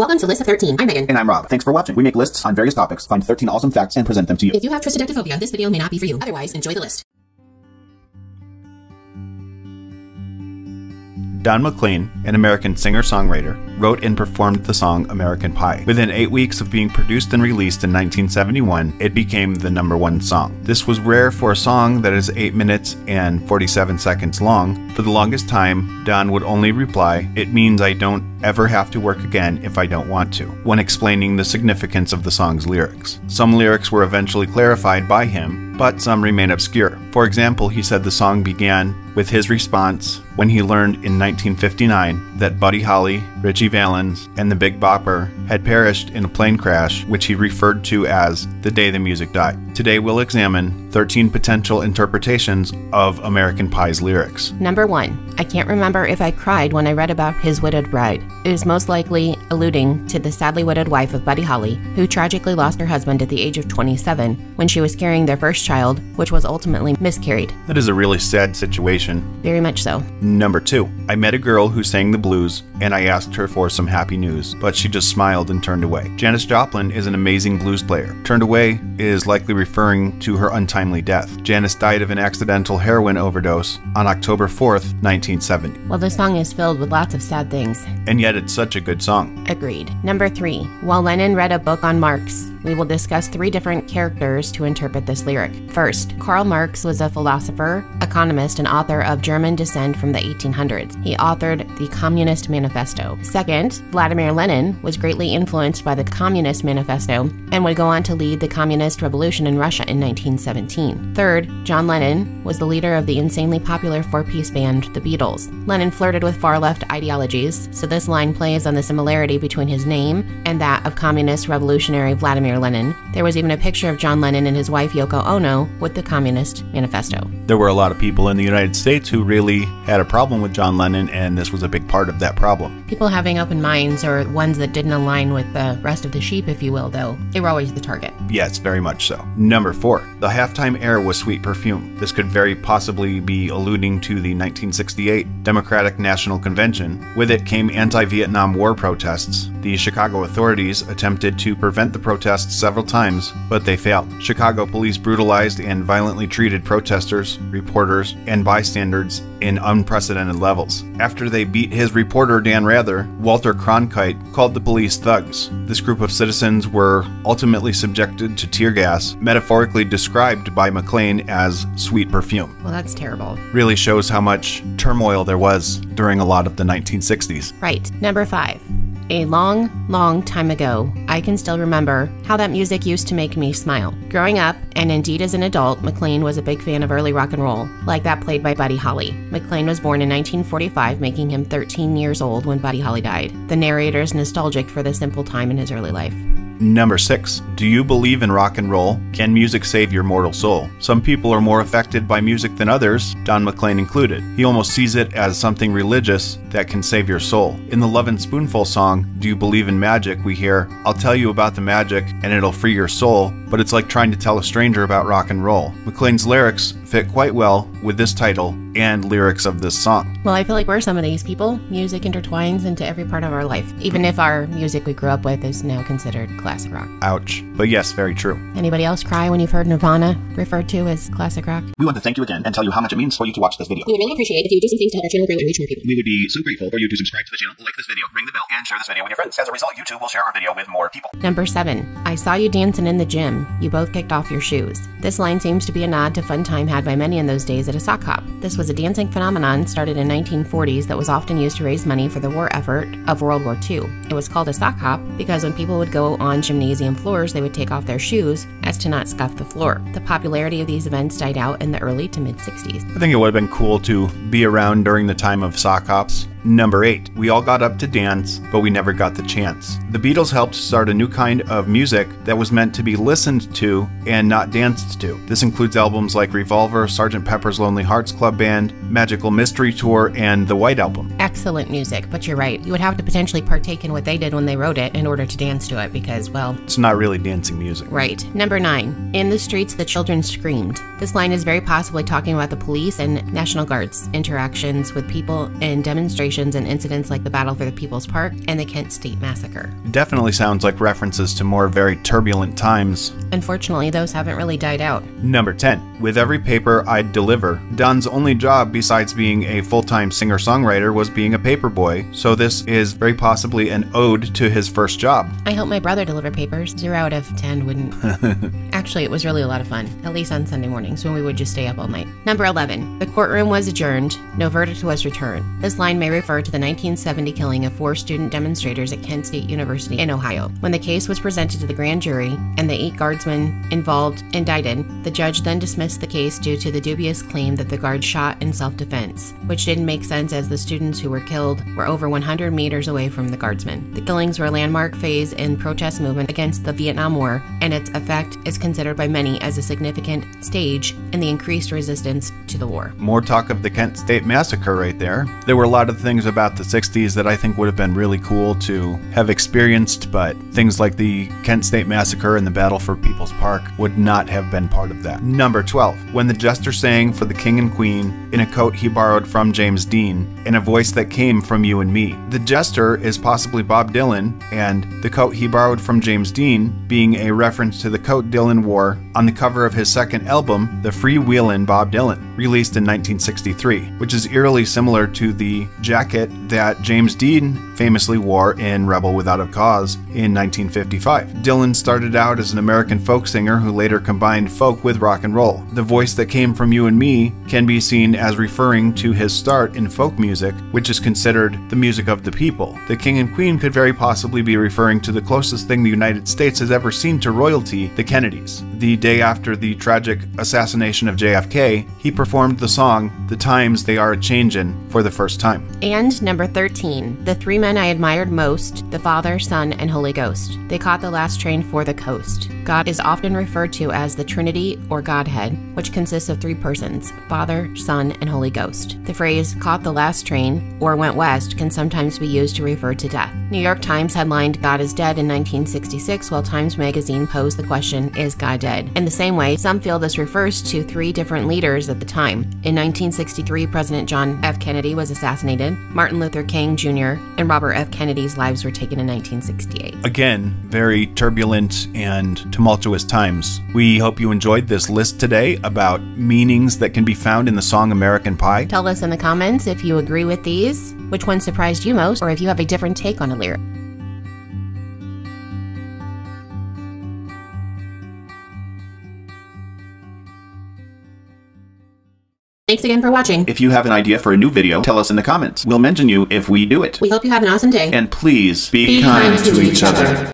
Welcome to List of 13. I'm Megan. And I'm Rob. Thanks for watching. We make lists on various topics, find 13 awesome facts, and present them to you. If you have triskaidekaphobia, this video may not be for you. Otherwise, enjoy the list. Don McLean, an American singer-songwriter, wrote and performed the song American Pie. Within 8 weeks of being produced and released in 1971, it became the #1 song. This was rare for a song that is 8 minutes and 47 seconds long. For the longest time, Don would only reply, "It means I don't ever have to work again if I don't want to," when explaining the significance of the song's lyrics. Some lyrics were eventually clarified by him, but some remain obscure. For example, he said the song began with his response when he learned in 1959 that Buddy Holly, Ritchie Valens, and the Big Bopper had perished in a plane crash, which he referred to as the day the music died. Today we'll examine 13 potential interpretations of American Pie's lyrics. Number 1. I can't remember if I cried when I read about his widowed bride. It is most likely alluding to the sadly widowed wife of Buddy Holly, who tragically lost her husband at the age of 27 when she was carrying their first child, which was ultimately miscarried. That is a really sad situation. Very much so. Number 2. I met a girl who sang the blues, and I asked her for some happy news, but she just smiled and turned away. Janis Joplin is an amazing blues player. Turned away is likely referring to her untimely death. Janis died of an accidental heroin overdose on October 4th, 1970. Well, this song is filled with lots of sad things. And yet it's such a good song. Agreed. Number 3. While Lennon read a book on Marx, we will discuss 3 different characters to interpret this lyric. First, Karl Marx was a philosopher, economist, and author of German descent from the 1800s. He authored the Communist Manifesto. Second, Vladimir Lenin was greatly influenced by the Communist Manifesto and would go on to lead the Communist Revolution in Russia in 1917. Third, John Lennon was the leader of the insanely popular 4-piece band, the Beatles. Lennon flirted with far-left ideologies, so this line plays on the similarity between his name and that of communist revolutionary Vladimir Lenin. There was even a picture of John Lennon and his wife Yoko Ono with the Communist Manifesto. There were a lot of people in the United States who really had a problem with John Lennon, and this was a big part of that problem. People having open minds, or ones that didn't align with the rest of the sheep, if you will, though, they were always the target. Yes, very much so. Number 4. The halftime air was Sweet Perfume. This could very possibly be alluding to the 1968 Democratic National Convention. With it came anti-Vietnam War protests. The Chicago authorities attempted to prevent the protests several times, but they failed. Chicago police brutalized and violently treated protesters, reporters, and bystanders in unprecedented levels. After they beat his reporter Dan Rather, Walter Cronkite called the police thugs. This group of citizens were ultimately subjected to tear gas, metaphorically described by McLean as sweet perfume. Well, that's terrible. Really shows how much turmoil there was during a lot of the 1960s. Right. Number 5. A long, long time ago, I can still remember how that music used to make me smile. Growing up, and indeed as an adult, McLean was a big fan of early rock and roll, like that played by Buddy Holly. McLean was born in 1945, making him 13 years old when Buddy Holly died. The narrator is nostalgic for the simple time in his early life. Number 6. Do you believe in rock and roll? Can music save your mortal soul? Some people are more affected by music than others, Don McLean included. He almost sees it as something religious that can save your soul. In the Lovin' Spoonful song, Do You Believe in Magic, we hear, "I'll tell you about the magic and it'll free your soul, but it's like trying to tell a stranger about rock and roll." McLean's lyrics fit quite well with this title and lyrics of this song. Well, I feel like we're some of these people. Music intertwines into every part of our life, even if our music we grew up with is now considered classic rock. Ouch. But yes, very true. Anybody else cry when you've heard Nirvana referred to as classic rock? We want to thank you again and tell you how much it means for you to watch this video. We would really appreciate if you do some things to help our channel grow and reach more people. We would be so grateful for you to subscribe to the channel, like this video, ring the bell, and share this video with your friends. As a result, YouTube will share our video with more people. Number 7. I saw you dancing in the gym. You both kicked off your shoes. This line seems to be a nod to fun time had by many in those days at a sock hop. This was a dancing phenomenon started in 1940s that was often used to raise money for the war effort of World War II. It was called a sock hop because when people would go on gymnasium floors, they would take off their shoes as to not scuff the floor. The popularity of these events died out in the early to mid-60s. I think it would have been cool to be around during the time of sock hops. Number 8. We all got up to dance, but we never got the chance. The Beatles helped start a new kind of music that was meant to be listened to and not danced to. This includes albums like Revolver, Sgt. Pepper's Lonely Hearts Club Band, Magical Mystery Tour, and The White Album. Excellent music, but you're right. You would have to potentially partake in what they did when they wrote it in order to dance to it because, well... It's not really dancing music. Right. Number Number 9. In the streets, the children screamed. This line is very possibly talking about the police and National Guard's interactions with people in demonstrations and incidents like the Battle for the People's Park and the Kent State Massacre. Definitely sounds like references to more very turbulent times. Unfortunately, those haven't really died out. Number 10. With every paper I'd deliver. Don's only job besides being a full-time singer-songwriter was being a paper boy, so this is very possibly an ode to his first job. I hope my brother delivered papers. 0 out of 10 wouldn't. Actually, it was really a lot of fun, at least on Sunday mornings when we would just stay up all night. Number 11. The courtroom was adjourned. No verdict was returned. This line may refer to the 1970 killing of 4 student demonstrators at Kent State University in Ohio. When the case was presented to the grand jury and the 8 guardsmen involved indicted, the judge then dismissed the case due to the dubious claim that the guards shot in self-defense, which didn't make sense as the students who were killed were over 100 meters away from the guardsmen. The killings were a landmark phase in protest movement against the Vietnam War, and its effect is considered by many as a significant stage in the increased resistance to the war. More talk of the Kent State Massacre right there. There were a lot of things about the 60s that I think would have been really cool to have experienced, but things like the Kent State Massacre and the Battle for People's Park would not have been part of that. Number 12. When the jester sang for the king and queen in a coat he borrowed from James Dean, in a voice that came from you and me. The jester is possibly Bob Dylan, and the coat he borrowed from James Dean being a reference to the coat Dylan wore on the cover of his second album, The Freewheelin' Bob Dylan, released in 1963, which is eerily similar to the jacket that James Dean famously wore in Rebel Without a Cause in 1955. Dylan started out as an American folk singer who later combined folk with rock and roll. The voice that came from you and me can be seen as referring to his start in folk music, which is considered the music of the people. The king and queen could very possibly be referring to the closest thing the United States has ever seen to royalty, the Kennedys. The day after the tragic assassination of JFK, he performed the song The Times They Are A-Changin' for the first time. And number 13. The 3 men I admired most, the Father, Son, and Holy Ghost. They caught the last train for the coast. God is often referred to as the Trinity or Godhead, which consists of 3 persons, Father, Son, and Holy Ghost. The phrase caught the last train or went west can sometimes be used to refer to death. New York Times headlined God is Dead in 1966, while Times Magazine posed the question, is God dead? In the same way, some feel this refers to 3 different leaders at the time. In 1963, President John F. Kennedy was assassinated, Martin Luther King Jr. and Robert F. Kennedy's lives were taken in 1968. Again, very turbulent and tumultuous times. We hope you enjoyed this list today about meanings that can be found in the song American Pie. Tell us in the comments if you agree with these, which one surprised you most, or if you have a different take on a lyric. Thanks again for watching. If you have an idea for a new video, tell us in the comments. We'll mention you if we do it. We hope you have an awesome day. And please Be kind to each other.